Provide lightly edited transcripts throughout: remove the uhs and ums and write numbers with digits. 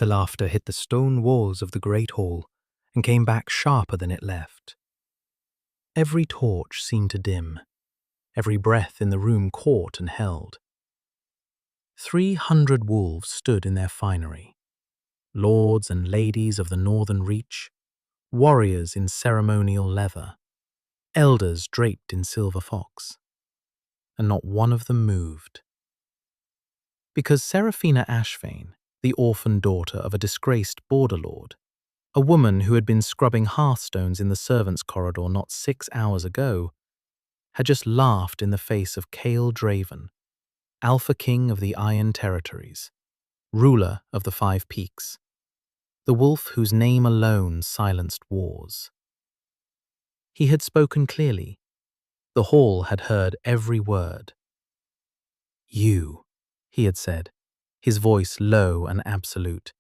The laughter hit the stone walls of the great hall and came back sharper than it left. Every torch seemed to dim. Every breath in the room caught and held. 300 wolves stood in their finery, lords and ladies of the northern reach, warriors in ceremonial leather, elders draped in silver fox, and not one of them moved. Because Seraphina Ashvane, the orphan daughter of a disgraced border lord, a woman who had been scrubbing hearthstones in the servants' corridor not 6 hours ago, had just laughed in the face of Cale Draven, Alpha King of the Iron Territories, ruler of the Five Peaks, the wolf whose name alone silenced wars. He had spoken clearly. The hall had heard every word. "You," he had said, his voice low and absolute,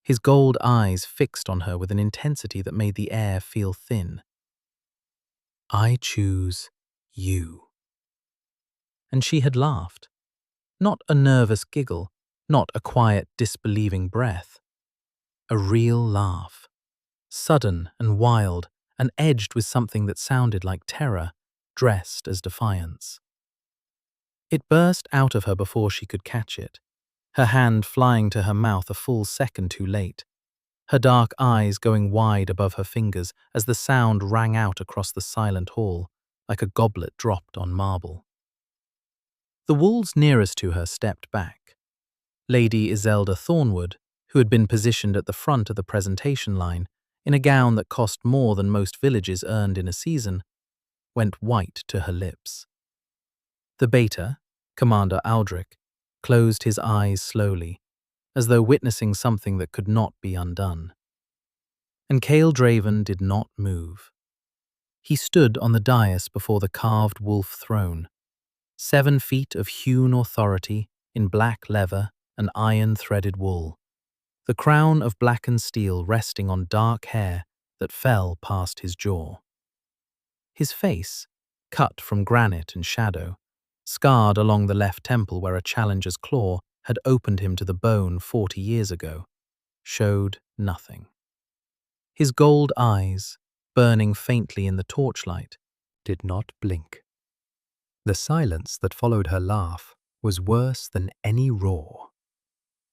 his gold eyes fixed on her with an intensity that made the air feel thin. "I choose you." And she had laughed. Not a nervous giggle, not a quiet, disbelieving breath. A real laugh, sudden and wild, and edged with something that sounded like terror, dressed as defiance. It burst out of her before she could catch it, her hand flying to her mouth a full second too late, her dark eyes going wide above her fingers as the sound rang out across the silent hall, like a goblet dropped on marble. The wolves nearest to her stepped back. Lady Iselda Thornwood, who had been positioned at the front of the presentation line, in a gown that cost more than most villages earned in a season, went white to her lips. The beta, Commander Aldrich, closed his eyes slowly, as though witnessing something that could not be undone. And Cale Draven did not move. He stood on the dais before the carved wolf throne, 7 feet of hewn authority in black leather and iron-threaded wool, the crown of blackened steel resting on dark hair that fell past his jaw. His face, cut from granite and shadow, scarred along the left temple where a challenger's claw had opened him to the bone 40 years ago, showed nothing. His gold eyes, burning faintly in the torchlight, did not blink. The silence that followed her laugh was worse than any roar.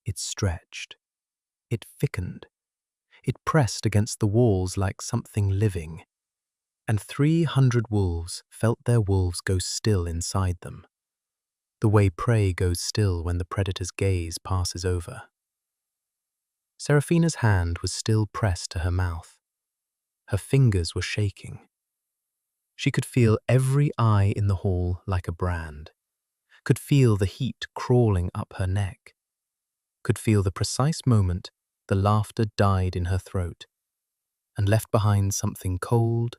It stretched. It thickened. It pressed against the walls like something living, and 300 wolves felt their wolves go still inside them, the way prey goes still when the predator's gaze passes over. Seraphina's hand was still pressed to her mouth. Her fingers were shaking. She could feel every eye in the hall like a brand, could feel the heat crawling up her neck, could feel the precise moment the laughter died in her throat and left behind something cold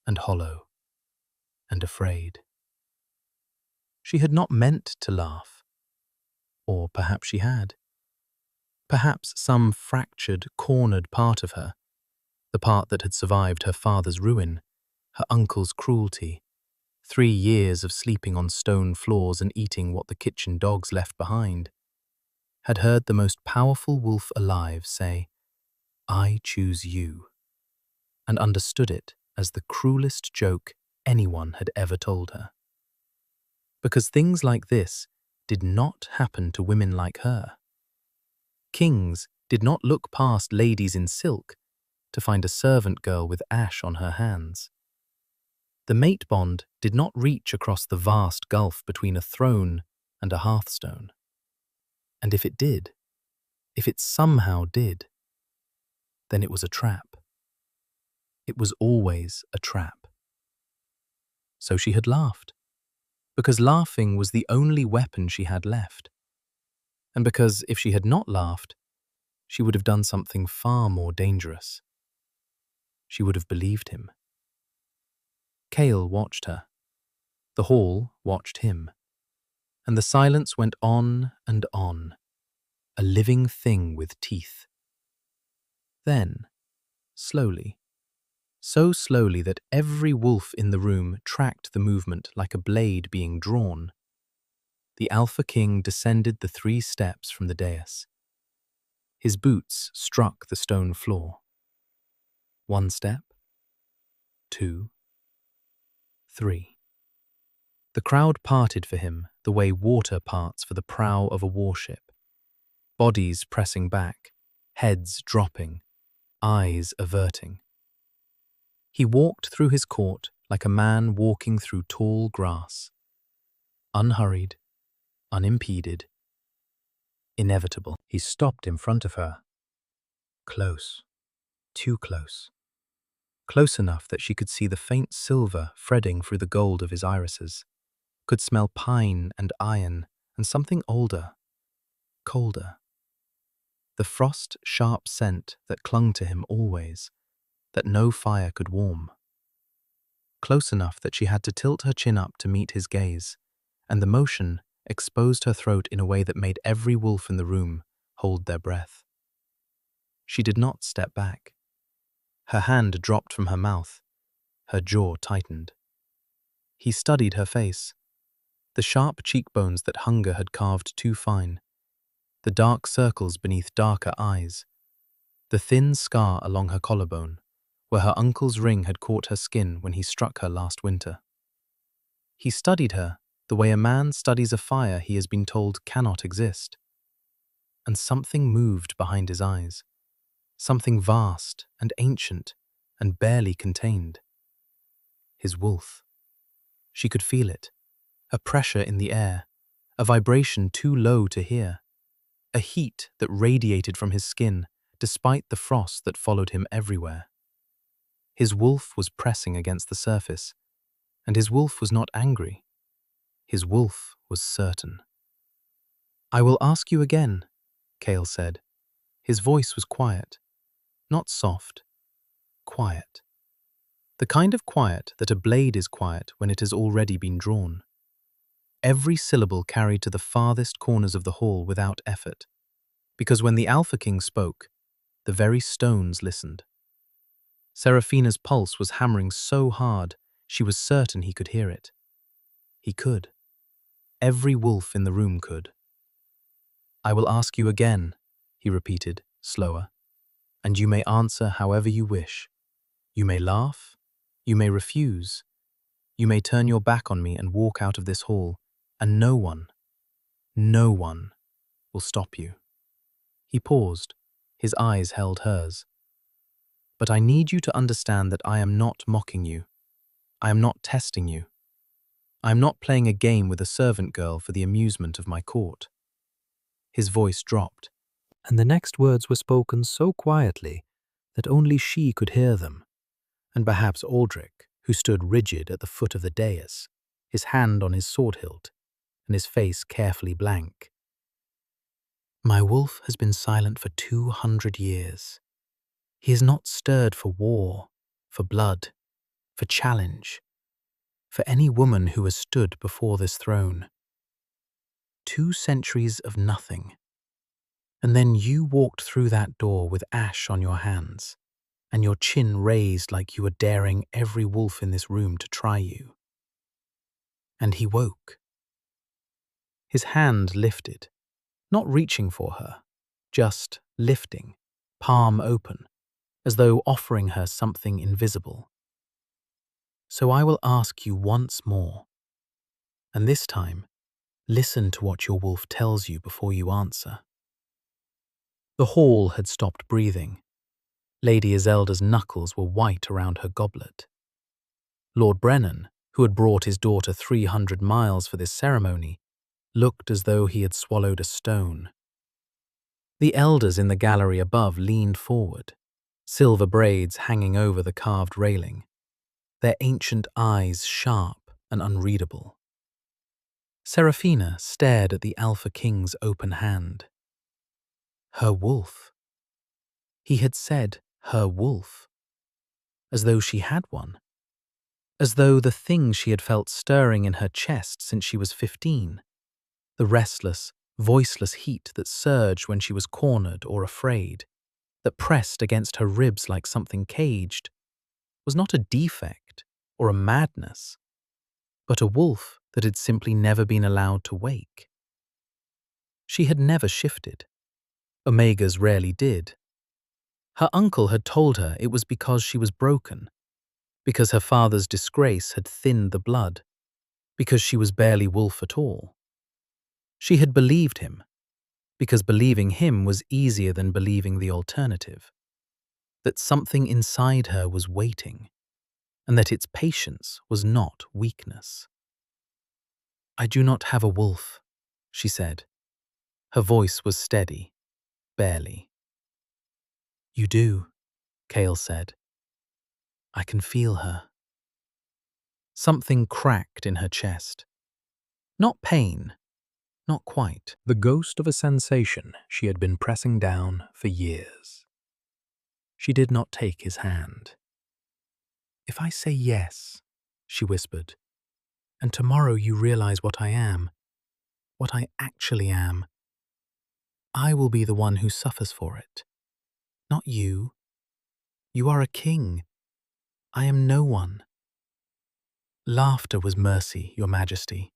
and hollow and afraid. She had not meant to laugh. Or perhaps she had. Perhaps some fractured, cornered part of her, the part that had survived her father's ruin, her uncle's cruelty, 3 years of sleeping on stone floors and eating what the kitchen dogs left behind, had heard the most powerful wolf alive say, "I choose you," and understood it as the cruelest joke anyone had ever told her. Because things like this did not happen to women like her. Kings did not look past ladies in silk to find a servant girl with ash on her hands. The mate bond did not reach across the vast gulf between a throne and a hearthstone. And if it did, if it somehow did, then it was a trap. It was always a trap. So she had laughed, because laughing was the only weapon she had left. And because if she had not laughed, she would have done something far more dangerous. She would have believed him. Cale watched her. The hall watched him. And the silence went on and on, a living thing with teeth. Then, slowly, so slowly that every wolf in the room tracked the movement like a blade being drawn, the Alpha King descended the 3 steps from the dais. His boots struck the stone floor. 1 step, 2, 3. The crowd parted for him the way water parts for the prow of a warship. Bodies pressing back, heads dropping, eyes averting. He walked through his court like a man walking through tall grass. Unhurried, unimpeded, inevitable. He stopped in front of her. Close, too close. Close enough that she could see the faint silver threading through the gold of his irises, could smell pine and iron and something older, colder. The frost-sharp scent that clung to him always, that no fire could warm. Close enough that she had to tilt her chin up to meet his gaze, and the motion exposed her throat in a way that made every wolf in the room hold their breath. She did not step back. Her hand dropped from her mouth. Her jaw tightened. He studied her face. The sharp cheekbones that hunger had carved too fine. The dark circles beneath darker eyes. The thin scar along her collarbone, where her uncle's ring had caught her skin when he struck her last winter. He studied her the way a man studies a fire he has been told cannot exist. And something moved behind his eyes. Something vast and ancient and barely contained. His wolf. She could feel it, a pressure in the air, a vibration too low to hear, a heat that radiated from his skin despite the frost that followed him everywhere. His wolf was pressing against the surface, and his wolf was not angry. His wolf was certain. "I will ask you again," Cale said. His voice was quiet, not soft, quiet. The kind of quiet that a blade is quiet when it has already been drawn. Every syllable carried to the farthest corners of the hall without effort, because when the Alpha King spoke, the very stones listened. Seraphina's pulse was hammering so hard, she was certain he could hear it. He could. Every wolf in the room could. "I will ask you again," he repeated, slower, "and you may answer however you wish. You may laugh, you may refuse, you may turn your back on me and walk out of this hall, and no one will stop you." He paused, his eyes held hers. "But I need you to understand that I am not mocking you. I am not testing you. I am not playing a game with a servant girl for the amusement of my court." His voice dropped, and the next words were spoken so quietly that only she could hear them, and perhaps Aldrich, who stood rigid at the foot of the dais, his hand on his sword hilt, and his face carefully blank. "My wolf has been silent for 200 years. He has not stirred for war, for blood, for challenge, for any woman who has stood before this throne. 2 centuries of nothing. And then you walked through that door with ash on your hands, and your chin raised like you were daring every wolf in this room to try you. And he woke." His hand lifted, not reaching for her, just lifting, palm open, as though offering her something invisible. "So I will ask you once more, and this time, listen to what your wolf tells you before you answer." The hall had stopped breathing. Lady Iselda's knuckles were white around her goblet. Lord Brennan, who had brought his daughter 300 miles for this ceremony, looked as though he had swallowed a stone. The elders in the gallery above leaned forward, silver braids hanging over the carved railing, their ancient eyes sharp and unreadable. Seraphina stared at the Alpha King's open hand. Her wolf. He had said her wolf. As though she had one. As though the thing she had felt stirring in her chest since she was 15, the restless, voiceless heat that surged when she was cornered or afraid, that pressed against her ribs like something caged, was not a defect or a madness, but a wolf that had simply never been allowed to wake. She had never shifted. Omegas rarely did. Her uncle had told her it was because she was broken, because her father's disgrace had thinned the blood, because she was barely wolf at all. She had believed him, because believing him was easier than believing the alternative, that something inside her was waiting, and that its patience was not weakness. "I do not have a wolf," she said. Her voice was steady, barely. "You do," Kale said. "I can feel her." Something cracked in her chest. Not pain, not quite. The ghost of a sensation she had been pressing down for years. She did not take his hand. "If I say yes," she whispered, "and tomorrow you realize what I am, what I actually am, I will be the one who suffers for it. Not you. You are a king. I am no one." "Laughter was mercy, Your Majesty.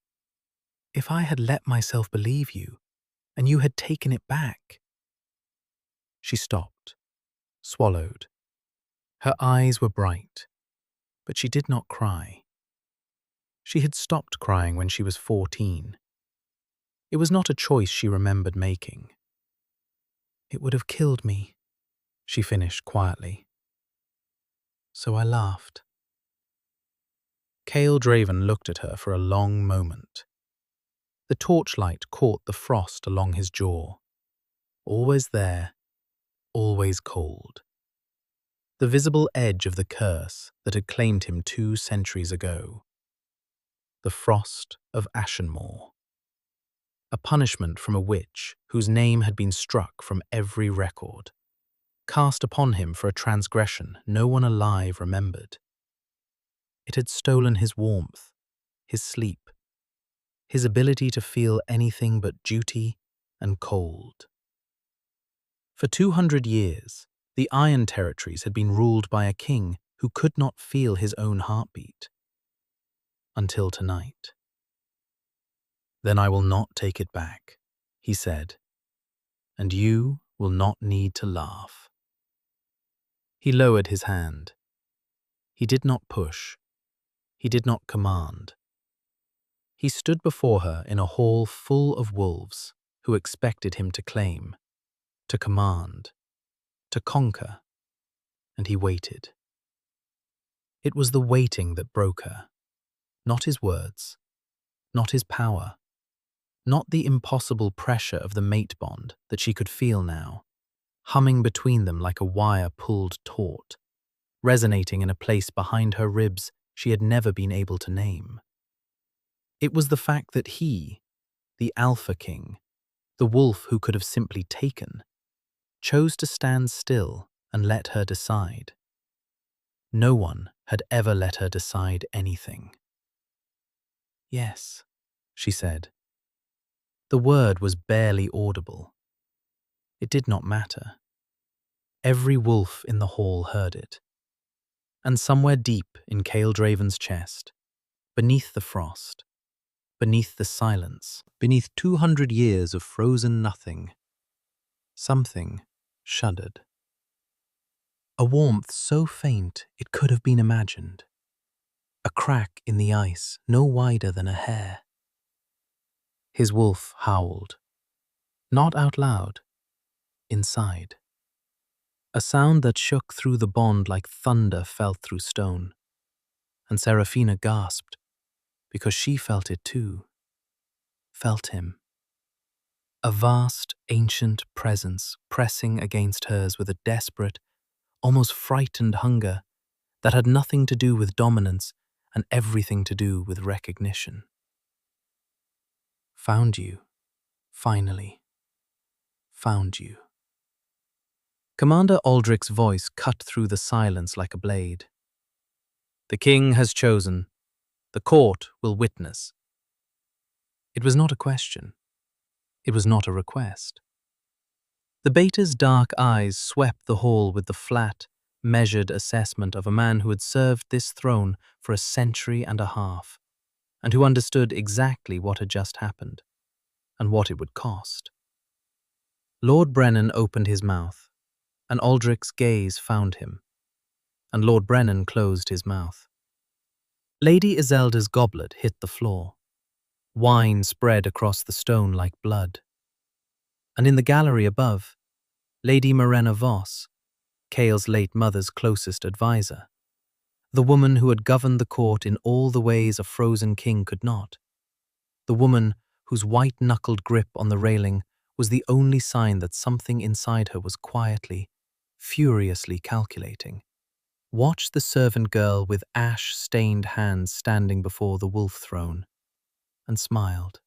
If I had let myself believe you, and you had taken it back." She stopped, swallowed. Her eyes were bright, but she did not cry. She had stopped crying when she was 14. It was not a choice she remembered making. "It would have killed me," she finished quietly. "So I laughed." Kale Draven looked at her for a long moment. The torchlight caught the frost along his jaw. Always there, always cold. The visible edge of the curse that had claimed him 2 centuries ago. The frost of Ashenmore. A punishment from a witch whose name had been struck from every record, cast upon him for a transgression no one alive remembered. It had stolen his warmth, his sleep, his ability to feel anything but duty and cold. For 200 years, the Iron Territories had been ruled by a king who could not feel his own heartbeat. Until tonight. "Then I will not take it back," he said, "and you will not need to laugh." He lowered his hand. He did not push. He did not command. He stood before her in a hall full of wolves who expected him to claim, to command, to conquer, and he waited. It was the waiting that broke her, not his words, not his power, not the impossible pressure of the mate bond that she could feel now, humming between them like a wire pulled taut, resonating in a place behind her ribs she had never been able to name. It was the fact that he, the Alpha King, the wolf who could have simply taken, chose to stand still and let her decide. No one had ever let her decide anything. "Yes," she said. The word was barely audible. It did not matter. Every wolf in the hall heard it. And somewhere deep in Kale Draven's chest, beneath the frost, beneath the silence, beneath 200 years of frozen nothing, something shuddered. A warmth so faint it could have been imagined. A crack in the ice no wider than a hair. His wolf howled. Not out loud. Inside. A sound that shook through the bond like thunder felt through stone. And Serafina gasped, because she felt it too. Felt him. A vast, ancient presence pressing against hers with a desperate, almost frightened hunger that had nothing to do with dominance and everything to do with recognition. "Found you. Finally. Found you." Commander Aldrich's voice cut through the silence like a blade. "The king has chosen. The court will witness." It was not a question. It was not a request. The Beta's dark eyes swept the hall with the flat, measured assessment of a man who had served this throne for a century and a half, and who understood exactly what had just happened, and what it would cost. Lord Brennan opened his mouth, and Aldrich's gaze found him, and Lord Brennan closed his mouth. Lady Iselda's goblet hit the floor. Wine spread across the stone like blood. And in the gallery above, Lady Morena Voss, Cale's late mother's closest adviser, the woman who had governed the court in all the ways a frozen king could not, the woman whose white-knuckled grip on the railing was the only sign that something inside her was quietly, furiously calculating, watched the servant girl with ash-stained hands standing before the wolf throne, and smiled.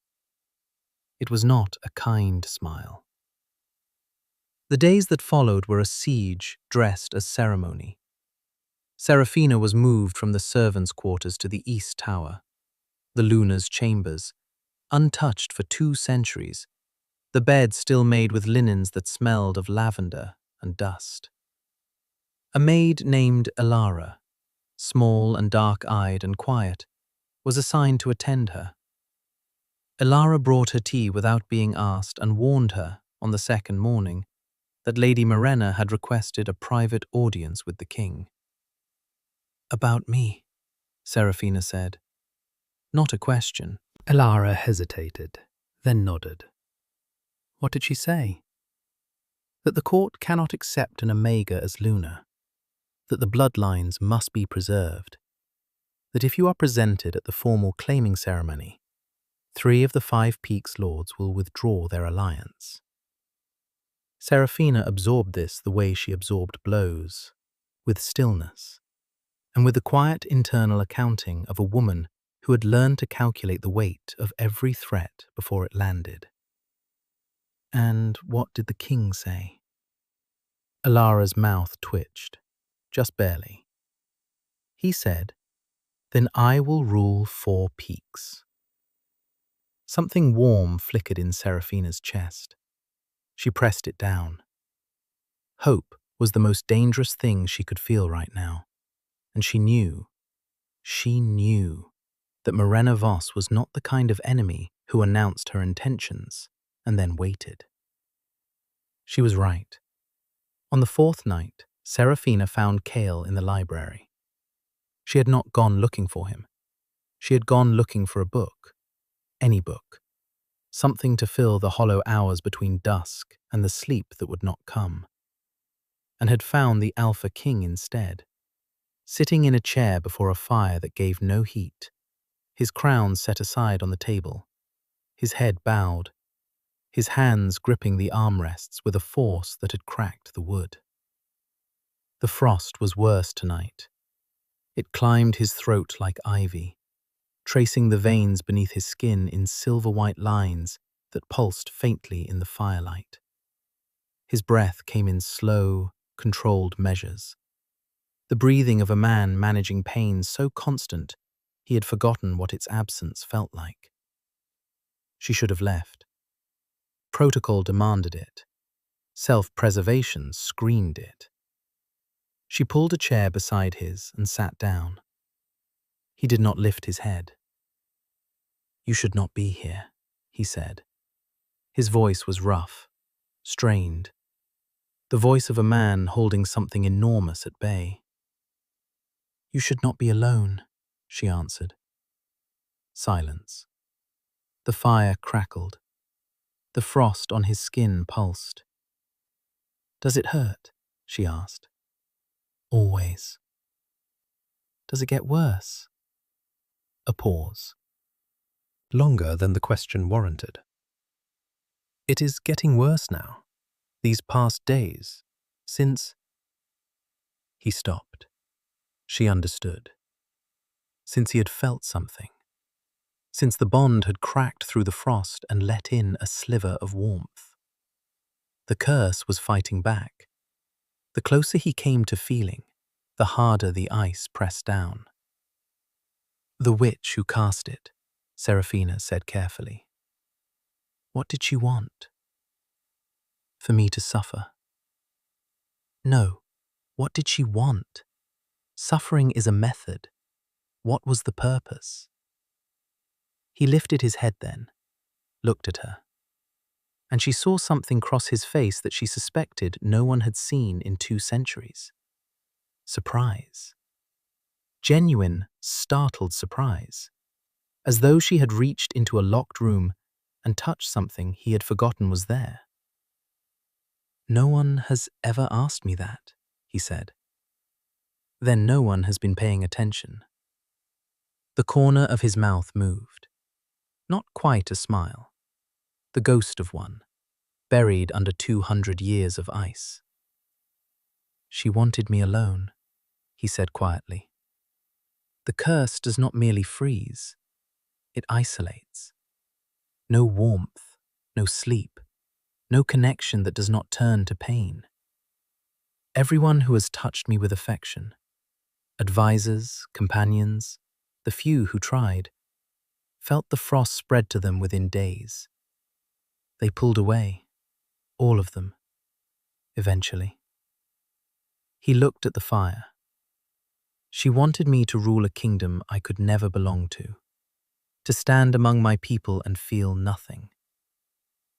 It was not a kind smile. The days that followed were a siege dressed as ceremony. Seraphina was moved from the servants' quarters to the East Tower, the Luna's chambers, untouched for 2 centuries, the bed still made with linens that smelled of lavender and dust. A maid named Elara, small and dark-eyed and quiet, was assigned to attend her. Elara brought her tea without being asked and warned her, on the second morning, that Lady Morena had requested a private audience with the king. "About me," Seraphina said. Not a question. Elara hesitated, then nodded. What did she say? That the court cannot accept an Omega as Luna, that the bloodlines must be preserved, that if you are presented at the formal claiming ceremony, 3 of the 5 Peaks lords will withdraw their alliance. Seraphina absorbed this the way she absorbed blows, with stillness, and with the quiet internal accounting of a woman who had learned to calculate the weight of every threat before it landed. And what did the king say? Elara's mouth twitched, just barely. He said, "Then I will rule 4 Peaks." Something warm flickered in Seraphina's chest. She pressed it down. Hope was the most dangerous thing she could feel right now, and she knew that Morena Voss was not the kind of enemy who announced her intentions and then waited. She was right. On the 4th night, Seraphina found Cale in the library. She had not gone looking for him. She had gone looking for a book, any book, something to fill the hollow hours between dusk and the sleep that would not come, and had found the Alpha King instead, sitting in a chair before a fire that gave no heat, his crown set aside on the table, his head bowed, his hands gripping the armrests with a force that had cracked the wood. The frost was worse tonight. It climbed his throat like ivy, tracing the veins beneath his skin in silver-white lines that pulsed faintly in the firelight. His breath came in slow, controlled measures, the breathing of a man managing pain so constant he had forgotten what its absence felt like. She should have left. Protocol demanded it. Self-preservation screened it. She pulled a chair beside his and sat down. He did not lift his head. "You should not be here," he said. His voice was rough, strained, the voice of a man holding something enormous at bay. "You should not be alone," she answered. Silence. The fire crackled. The frost on his skin pulsed. "Does it hurt?" she asked. "Always." "Does it get worse?" A pause. Longer than the question warranted. "It is getting worse now, these past days, since—" He stopped. She understood. Since he had felt something. Since the bond had cracked through the frost and let in a sliver of warmth. The curse was fighting back. The closer he came to feeling, the harder the ice pressed down. "The witch who cast it," Seraphina said carefully. "What did she want?" "For me to suffer." "No, what did she want? Suffering is a method. What was the purpose?" He lifted his head then, looked at her. and she saw something cross his face that she suspected no one had seen in 2 centuries. Surprise. Genuine, startled surprise, as though she had reached into a locked room and touched something he had forgotten was there. "No one has ever asked me that," he said. "Then no one has been paying attention." The corner of his mouth moved. Not quite a smile. The ghost of one, buried under 200 years of ice. "She wanted me alone," he said quietly. "The curse does not merely freeze, it isolates. No warmth, no sleep, no connection that does not turn to pain. Everyone who has touched me with affection, advisors, companions, the few who tried, felt the frost spread to them within days. They pulled away, all of them, eventually." He looked at the fire. "She wanted me to rule a kingdom I could never belong to stand among my people and feel nothing,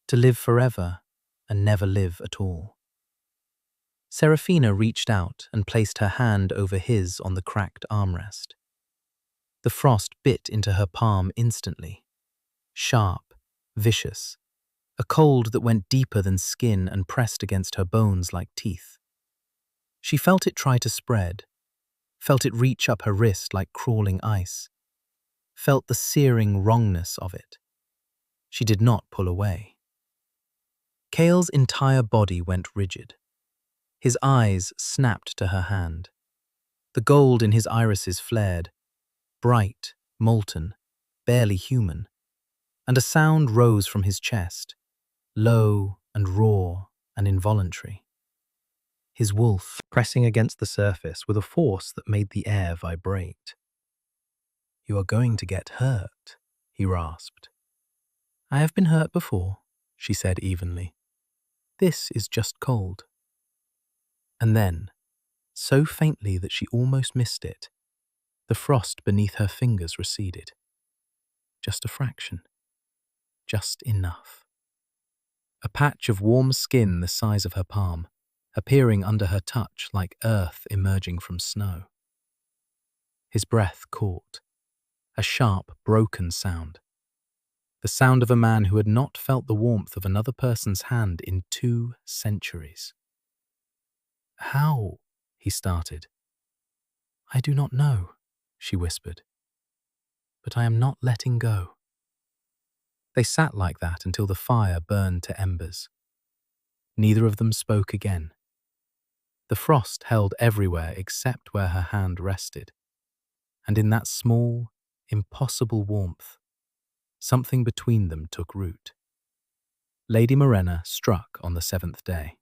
to live forever and never live at all." Serafina reached out and placed her hand over his on the cracked armrest. The frost bit into her palm instantly. Sharp, vicious, a cold that went deeper than skin and pressed against her bones like teeth. She felt it try to spread, felt it reach up her wrist like crawling ice, felt the searing wrongness of it. She did not pull away. Cale's entire body went rigid. His eyes snapped to her hand. The gold in his irises flared, bright, molten, barely human, and a sound rose from his chest, low and raw and involuntary. His wolf pressing against the surface with a force that made the air vibrate. "You are going to get hurt," he rasped. "I have been hurt before," she said evenly. "This is just cold." And then, so faintly that she almost missed it, the frost beneath her fingers receded. Just a fraction. Just enough. A patch of warm skin the size of her palm, appearing under her touch like earth emerging from snow. His breath caught. A sharp, broken sound. The sound of a man who had not felt the warmth of another person's hand in 2 centuries. "How?" he started. "I do not know," she whispered. "But I am not letting go." They sat like that until the fire burned to embers. Neither of them spoke again. The frost held everywhere except where her hand rested, and in that small, impossible warmth, something between them took root. Lady Morena struck on the 7th day.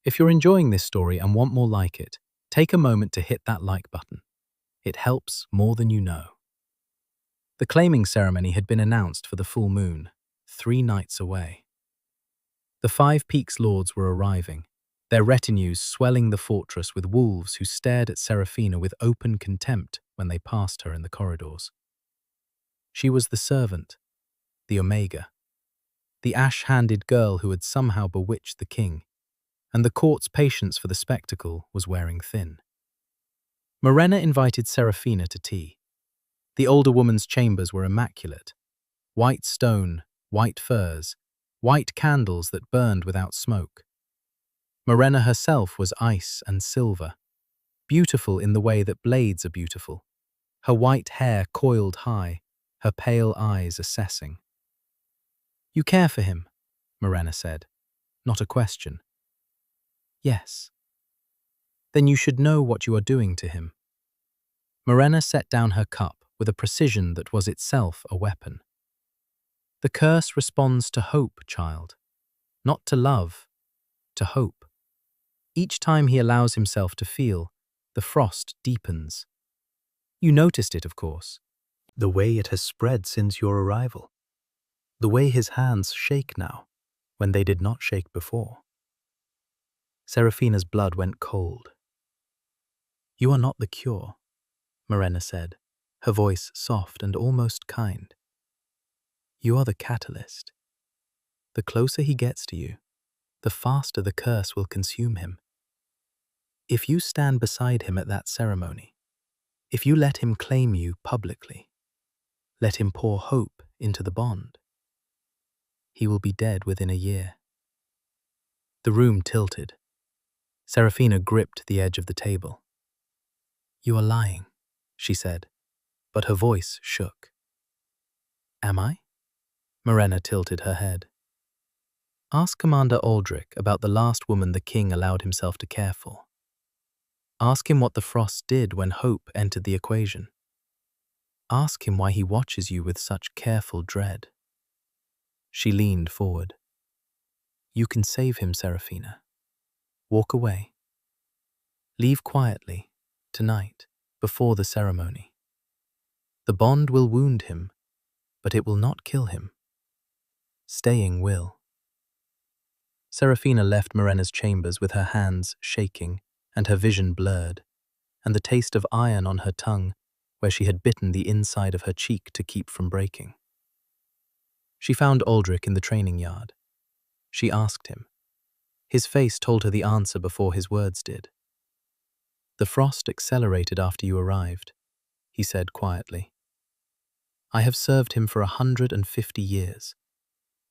If you're enjoying this story and want more like it, take a moment to hit that like button. It helps more than you know. The claiming ceremony had been announced for the full moon, 3 nights away. The 5 Peaks lords were arriving, their retinues swelling the fortress with wolves who stared at Serafina with open contempt when they passed her in the corridors. She was the servant, the Omega, the ash-handed girl who had somehow bewitched the king, and the court's patience for the spectacle was wearing thin. Morena invited Serafina to tea. The older woman's chambers were immaculate. White stone, white furs, white candles that burned without smoke. Morena herself was ice and silver, beautiful in the way that blades are beautiful, her white hair coiled high, her pale eyes assessing. "You care for him?" Morena said. Not a question. "Yes." "Then you should know what you are doing to him." Morena set down her cup with a precision that was itself a weapon. "The curse responds to hope, child. Not to love, to hope. Each time he allows himself to feel, the frost deepens. You noticed it, of course. The way it has spread since your arrival. The way his hands shake now, when they did not shake before." Serafina's blood went cold. "You are not the cure," Morena said, her voice soft and almost kind. "You are the catalyst. The closer he gets to you, the faster the curse will consume him. If you stand beside him at that ceremony, if you let him claim you publicly, let him pour hope into the bond, he will be dead within a year. The room tilted. Serafina gripped the edge of the table. "You are lying," she said, but her voice shook. "Am I?" Morena tilted her head. "Ask Commander Aldrich about the last woman the king allowed himself to care for. Ask him what the frost did when hope entered the equation. Ask him why he watches you with such careful dread." She leaned forward. "You can save him, Serafina. Walk away. Leave quietly, tonight, before the ceremony. The bond will wound him, but it will not kill him. Staying will." Serafina left Morena's chambers with her hands shaking and her vision blurred, and the taste of iron on her tongue where she had bitten the inside of her cheek to keep from breaking. She found Aldrich in the training yard. She asked him. His face told her the answer before his words did. "The frost accelerated after you arrived," he said quietly. "I have served him for 150 years.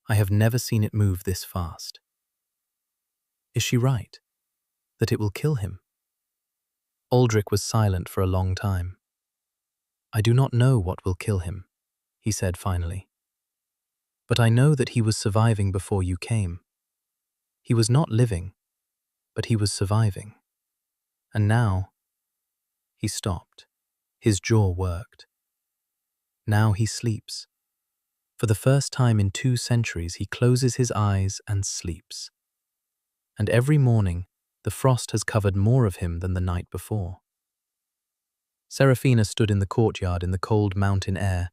I have never seen it move this fast." "Is she right? That it will kill him?" Aldrich was silent for a long time. "I do not know what will kill him," he said finally. "But I know that he was surviving before you came. He was not living, but he was surviving. And now—" He stopped. His jaw worked. "Now he sleeps. For the first time in 2 centuries, he closes his eyes and sleeps. And every morning, the frost has covered more of him than the night before." Serafina stood in the courtyard in the cold mountain air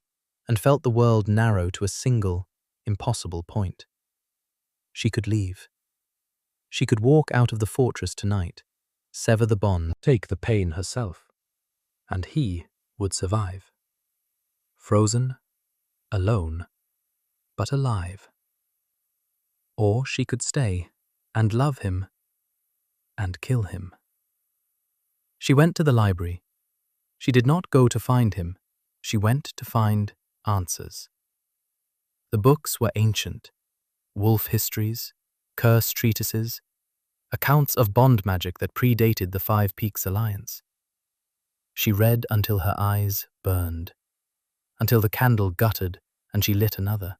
and felt the world narrow to a single, impossible point. She could leave. She could walk out of the fortress tonight, sever the bond, take the pain herself. And he would survive. Frozen, alone, but alive. Or she could stay and love him and kill him. She went to the library. She did not go to find him. She went to find answers. The books were ancient. Wolf histories, curse treatises, accounts of bond magic that predated the Five Peaks Alliance. She read until her eyes burned, until the candle guttered and she lit another,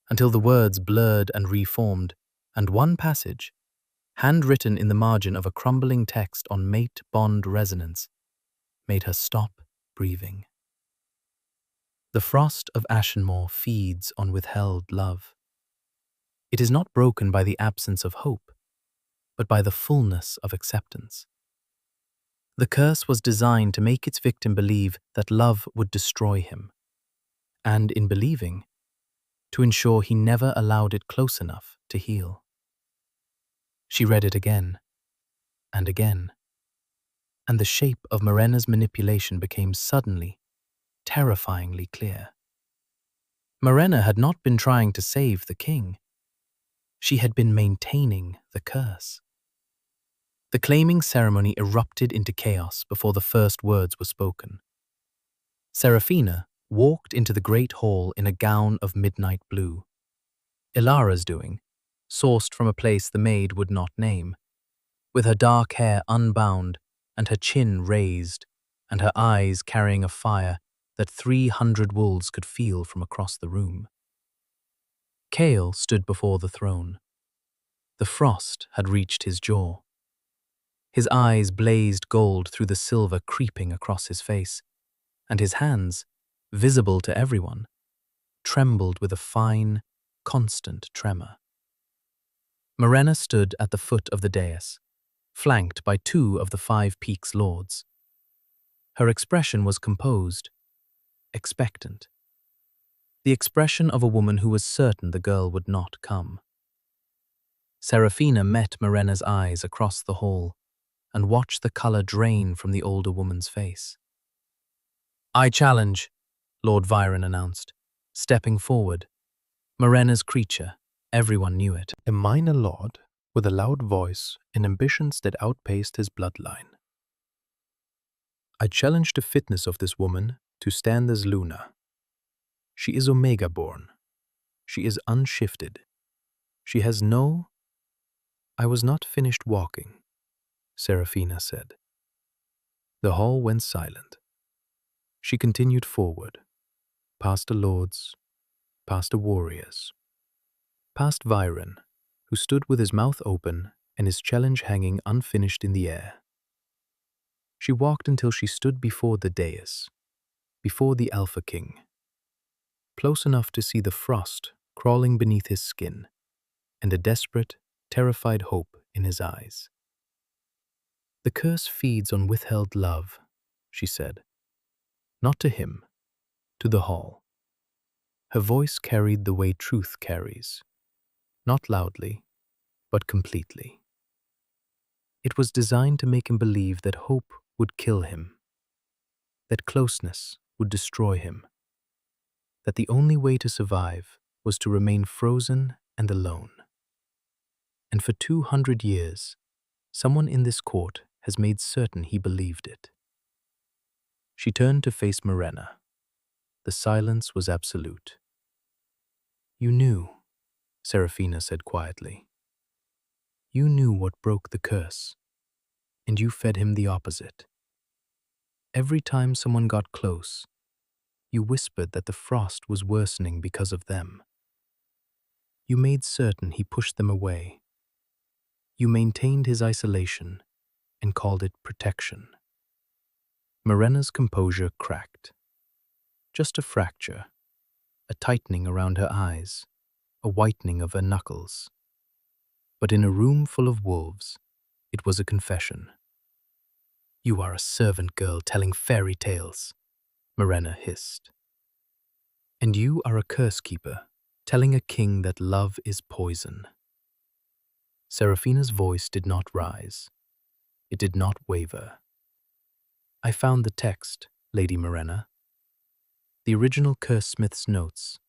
until the words blurred and reformed, and one passage, handwritten in the margin of a crumbling text on mate-bond resonance, made her stop breathing. The frost of Ashenmoor feeds on withheld love. It is not broken by the absence of hope, but by the fullness of acceptance. The curse was designed to make its victim believe that love would destroy him, and in believing, to ensure he never allowed it close enough to heal. She read it again, and again, and the shape of Morena's manipulation became suddenly, terrifyingly clear. Morena had not been trying to save the king. She had been maintaining the curse. The claiming ceremony erupted into chaos before the first words were spoken. Serafina walked into the great hall in a gown of midnight blue. Ilara's doing, sourced from a place the maid would not name, with her dark hair unbound and her chin raised and her eyes carrying a fire that 300 wolves could feel from across the room. Kale stood before the throne. The frost had reached his jaw. His eyes blazed gold through the silver creeping across his face, and his hands, visible to everyone, trembled with a fine, constant tremor. Morena stood at the foot of the dais, flanked by 2 of the Five Peaks lords. Her expression was composed, expectant. The expression of a woman who was certain the girl would not come. Serafina met Morena's eyes across the hall and watched the color drain from the older woman's face. "I challenge," Lord Viren announced, stepping forward, Morena's creature, Everyone knew it. A minor lord with a loud voice and ambitions that outpaced his bloodline. I challenge the fitness of this woman to stand as Luna. She is Omega-born. She is unshifted. She has no— I was not finished walking, Seraphina said. The hall went silent. She continued forward, past the lords, past the warriors, past Viren, who stood with his mouth open and his challenge hanging unfinished in the air. She walked until she stood before the dais, before the Alpha King, close enough to see the frost crawling beneath his skin and a desperate, terrified hope in his eyes. The curse feeds on withheld love, she said. Not to him, to the hall. Her voice carried the way truth carries, not loudly, but completely. It was designed to make him believe that hope would kill him, that closeness would destroy him, that the only way to survive was to remain frozen and alone. And for 200 years, someone in this court has made certain he believed it. She turned to face Morena. The silence was absolute. You knew, Seraphina said quietly. You knew what broke the curse, and you fed him the opposite. Every time someone got close, you whispered that the frost was worsening because of them. You made certain he pushed them away. You maintained his isolation and called it protection. Morena's composure cracked. Just a fracture, a tightening around her eyes, a whitening of her knuckles. But in a room full of wolves, it was a confession. You are a servant girl telling fairy tales, Morena hissed. And you are a curse keeper, telling a king that love is poison. Seraphina's voice did not rise. It did not waver. I found the text, Lady Morena. The original curse smith's notes,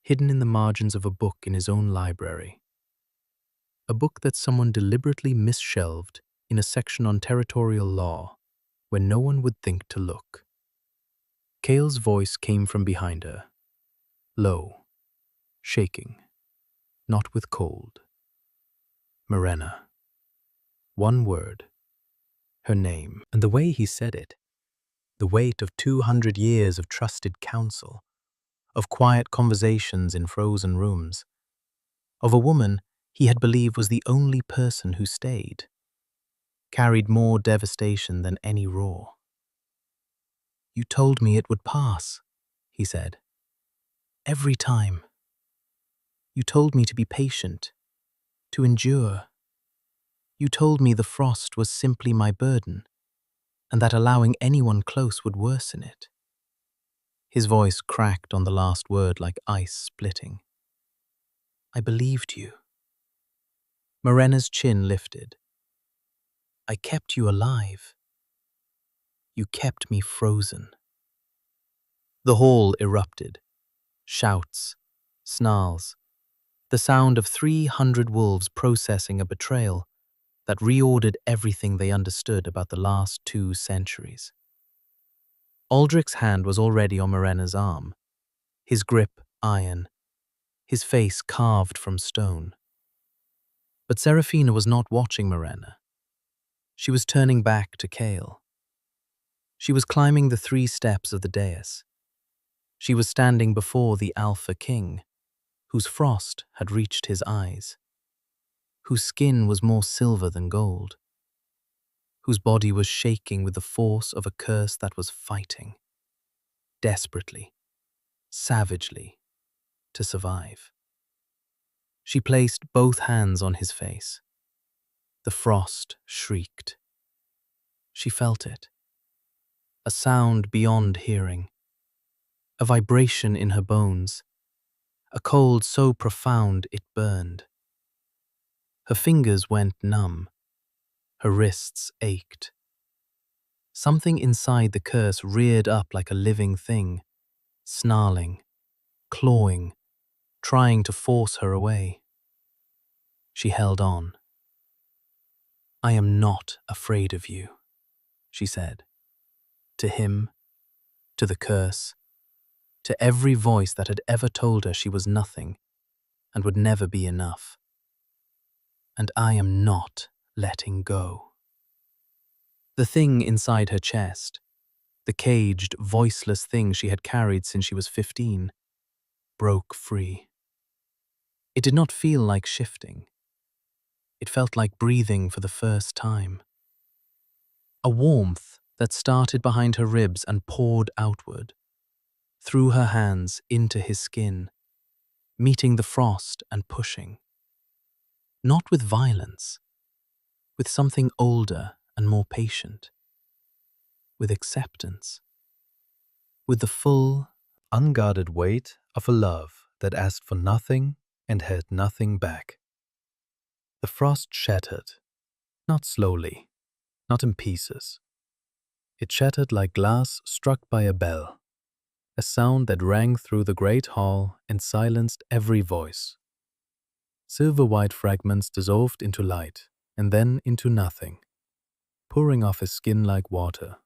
hidden in the margins of a book in his own library. A book that someone deliberately misshelved in a section on territorial law, where no one would think to look. Kale's voice came from behind her, low, shaking, not with cold. Morena. One word. Her name. And the way he said it, the weight of 200 years of trusted counsel, of quiet conversations in frozen rooms, of a woman he had believed was the only person who stayed, carried more devastation than any roar. You told me it would pass, he said. Every time. You told me to be patient, to endure. You told me the frost was simply my burden, and that allowing anyone close would worsen it. His voice cracked on the last word like ice splitting. I believed you. Morena's chin lifted. I kept you alive. You kept me frozen. The hall erupted. Shouts, snarls, the sound of 300 wolves processing a betrayal that reordered everything they understood about the last 2 centuries. Aldrich's hand was already on Morena's arm, his grip iron, his face carved from stone. But Seraphina was not watching Morena. She was turning back to Kale. She was climbing the 3 steps of the dais. She was standing before the Alpha King, whose frost had reached his eyes, whose skin was more silver than gold, whose body was shaking with the force of a curse that was fighting, desperately, savagely, to survive. She placed both hands on his face. The frost shrieked. She felt it. A sound beyond hearing. A vibration in her bones. A cold so profound it burned. Her fingers went numb. Her wrists ached. Something inside the curse reared up like a living thing, snarling, clawing, trying to force her away. She held on. "I am not afraid of you," she said. To him, to the curse, to every voice that had ever told her she was nothing and would never be enough. "And I am not letting go." The thing inside her chest, the caged, voiceless thing she had carried since she was 15, broke free. It did not feel like shifting. It felt like breathing for the first time. A warmth that started behind her ribs and poured outward, through her hands into his skin, meeting the frost and pushing. Not with violence, with something older and more patient. With acceptance. With the full, unguarded weight of a love that asked for nothing and had nothing back. The frost shattered, not slowly, not in pieces. It shattered like glass struck by a bell, a sound that rang through the great hall and silenced every voice. Silver-white fragments dissolved into light and then into nothing, pouring off his skin like water,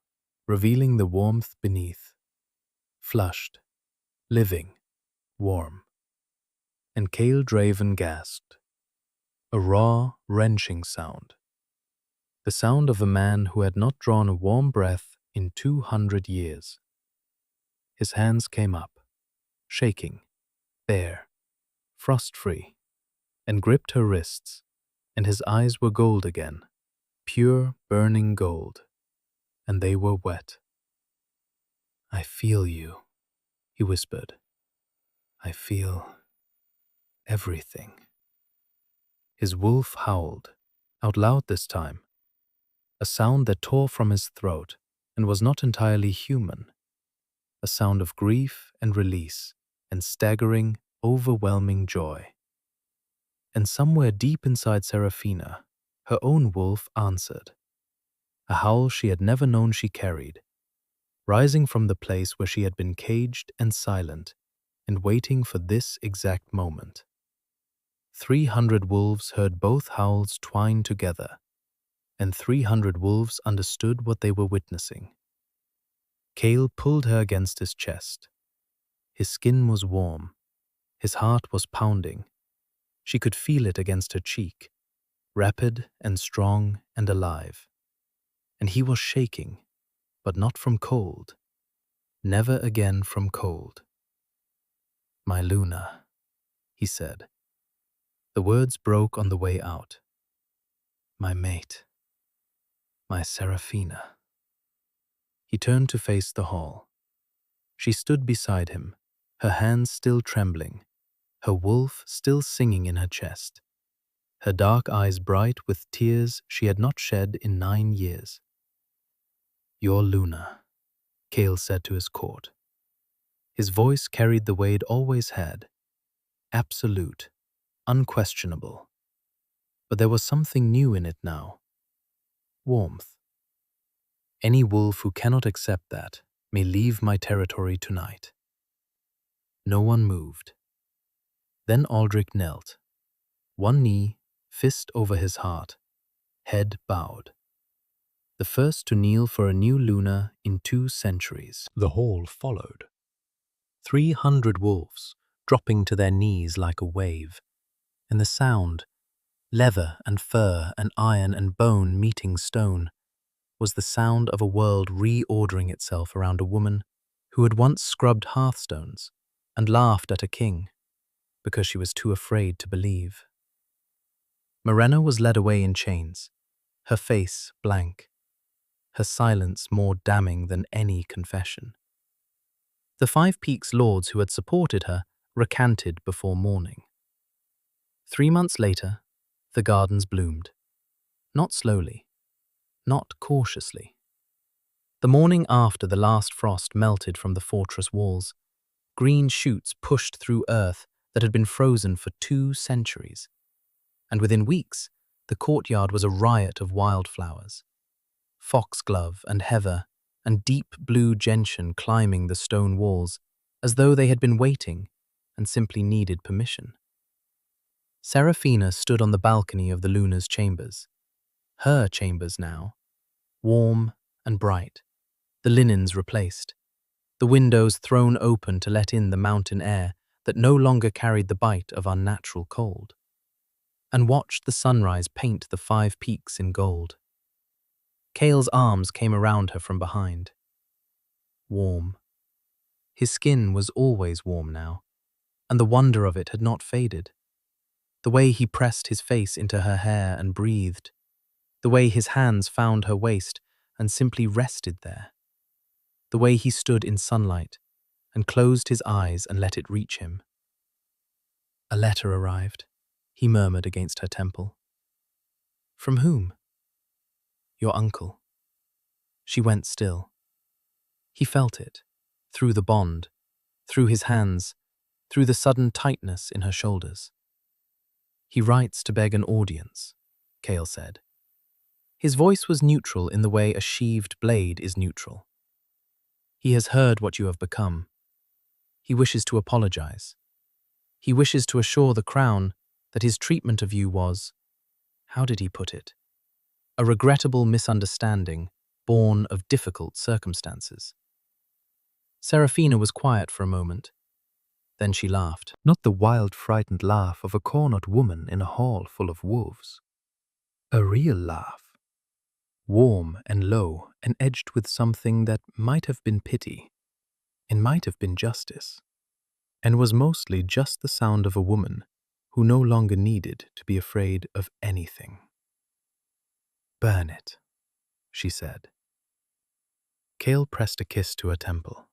revealing the warmth beneath. Flushed, living, warm. And Cale Draven gasped. A raw, wrenching sound. The sound of a man who had not drawn a warm breath in 200 years. His hands came up, shaking, bare, frost-free, and gripped her wrists, and his eyes were gold again, pure, burning gold, and they were wet. "I feel you," he whispered. "I feel everything." His wolf howled, out loud this time, a sound that tore from his throat and was not entirely human, a sound of grief and release and staggering, overwhelming joy. And somewhere deep inside Seraphina, her own wolf answered, a howl she had never known she carried, rising from the place where she had been caged and silent and waiting for this exact moment. 300 wolves heard both howls twine together, and 300 wolves understood what they were witnessing. Cale pulled her against his chest. His skin was warm. His heart was pounding. She could feel it against her cheek, rapid and strong and alive. And he was shaking, but not from cold. Never again from cold. "My Luna," he said. The words broke on the way out. "My mate. My Seraphina." He turned to face the hall. She stood beside him, her hands still trembling, her wolf still singing in her chest, her dark eyes bright with tears she had not shed in 9 years. "Your Luna," Cale said to his court. His voice carried the way it always had, absolute, unquestionable. But there was something new in it now. Warmth. "Any wolf who cannot accept that may leave my territory tonight." No one moved. Then Aldrich knelt, one knee, fist over his heart, head bowed. The first to kneel for a new Luna in 2 centuries. The hall followed. 300 wolves dropping to their knees like a wave, and the sound, leather and fur and iron and bone meeting stone, was the sound of a world reordering itself around a woman who had once scrubbed hearthstones and laughed at a king because she was too afraid to believe. Morena was led away in chains, her face blank, her silence more damning than any confession. The 5 Peaks lords who had supported her recanted before morning. 3 months later, the gardens bloomed. Not slowly, not cautiously. The morning after the last frost melted from the fortress walls, green shoots pushed through earth that had been frozen for 2 centuries. And within weeks, the courtyard was a riot of wildflowers. Foxglove and heather and deep blue gentian climbing the stone walls as though they had been waiting and simply needed permission. Seraphina stood on the balcony of the Luna's chambers. Her chambers now, warm and bright, the linens replaced, the windows thrown open to let in the mountain air that no longer carried the bite of unnatural cold, and watched the sunrise paint the 5 peaks in gold. Cale's arms came around her from behind. Warm. His skin was always warm now, and the wonder of it had not faded. The way he pressed his face into her hair and breathed, the way his hands found her waist and simply rested there, the way he stood in sunlight and closed his eyes and let it reach him. A letter arrived, he murmured against her temple. From whom? Your uncle. She went still. He felt it, through the bond, through his hands, through the sudden tightness in her shoulders. He writes to beg an audience, Cale said. His voice was neutral in the way a sheathed blade is neutral. He has heard what you have become. He wishes to apologize. He wishes to assure the crown that his treatment of you was, how did he put it? A regrettable misunderstanding born of difficult circumstances. Seraphina was quiet for a moment. Then she laughed. Not the wild, frightened laugh of a cornered woman in a hall full of wolves. A real laugh. Warm and low and edged with something that might have been pity and might have been justice, and was mostly just the sound of a woman who no longer needed to be afraid of anything. Burn it, she said. Cale pressed a kiss to her temple.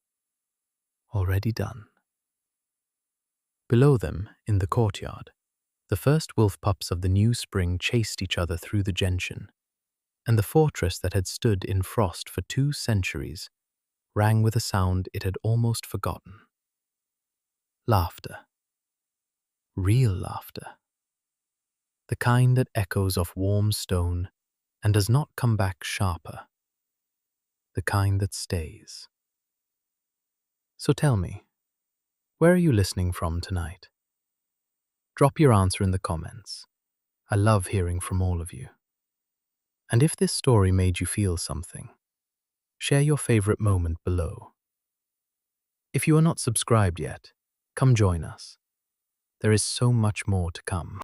Already done. Below them, in the courtyard, the first wolf pups of the new spring chased each other through the gentian, and the fortress that had stood in frost for 2 centuries rang with a sound it had almost forgotten. Laughter. Real laughter. The kind that echoes off warm stone and does not come back sharper. The kind that stays. So tell me, where are you listening from tonight? Drop your answer in the comments. I love hearing from all of you. And if this story made you feel something, share your favorite moment below. If you are not subscribed yet, come join us. There is so much more to come.